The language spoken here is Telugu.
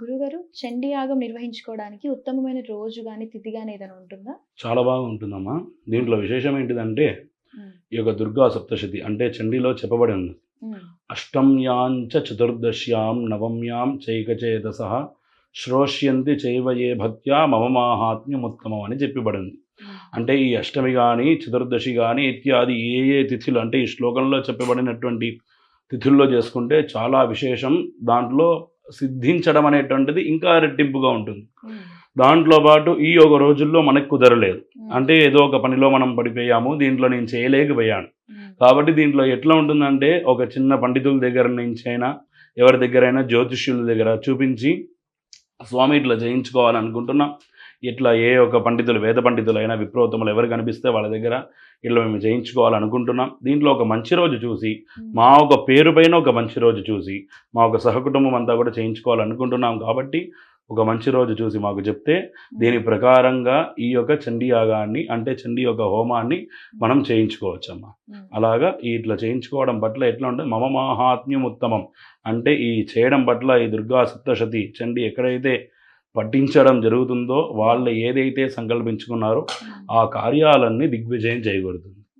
గురుగారు చండీ యాగం నిర్వహించుకోవడానికి ఉత్తమమైన రోజు గాని, తిథి గాని ఏదైనా ఉంటుందా? చాలా బాగా ఉంటుందమ్మా. దీంట్లో విశేషం ఏంటిదంటే, హ్మ్. ఈ యొక్క దుర్గా సప్తశతి అంటే చండీలో చెప్పబడి ఉంది. హ్మ్. అష్టమ్యాం చ చతుర్దశ్యాం నవమ్యాం చైకచేతసః శ్రోష్యంతి చైవ ఏ భక్త్యా మమ మాహాత్మ్యముత్తమం అని చెప్పబడింది. హ్మ్. అంటే ఈ అష్టమి గాని, చతుర్దశి గాని ఇత్యాది ఏ ఏ తిథులు అంటే ఈ శ్లోకంలో చెప్పబడినటువంటి తిథుల్లో చేసుకుంటే చాలా విశేషం. దాంట్లో సిద్ధించడం అనేటువంటిది ఇంకా రెట్టింపుగా ఉంటుంది. హ్మ్. దాంట్లో పాటు ఈ ఒక రోజుల్లో మనకు కుదరలేదు. హ్మ్. అంటే ఏదో ఒక పనిలో మనం పడిపోయాము. దీంట్లో నేను చేయలేకపోయాను. హ్మ్. కాబట్టి దీంట్లో ఎట్లా ఉంటుందంటే ఒక చిన్న పండితుల దగ్గర నుంచైనా, ఎవరి దగ్గరైనా జ్యోతిష్యుల దగ్గర చూపించి, స్వామి ఇట్లా చేయించుకోవాలనుకుంటున్నాం. ఇట్లా ఏ ఒక పండితులు, వేద పండితులైనా, విప్రోత్తములు ఎవరు కనిపిస్తే వాళ్ళ దగ్గర ఇట్లా మేము చేయించుకోవాలనుకుంటున్నాం. దీంట్లో ఒక మంచి రోజు చూసి, హ్మ్. మా ఒక పేరు పైన ఒక మంచి రోజు చూసి, మా ఒక సహకుటుంబం అంతా కూడా చేయించుకోవాలనుకుంటున్నాం కాబట్టి, ఒక మంచి రోజు చూసి మాకు చెప్తే, దీని ప్రకారంగా ఈ యొక్క చండీ యాగాన్ని అంటే చండీ యొక్క హోమాన్ని మనం చేయించుకోవచ్చమ్మా. హ్మ్. అలాగా ఇట్లా చేయించుకోవడం పట్ల ఎట్లా ఉంటే మమ మాహాత్మ్యం ఉత్తమం. అంటే ఈ చేయడం పట్ల ఈ దుర్గా సప్తశతి చండీ ఎక్కడైతే పఠించడం జరుగుతుందో వాళ్ళు ఏదైతే సంకల్పించుకున్నారో హ్మ్. ఆ కార్యాలన్నీ దిగ్విజయం చేయకూడదు.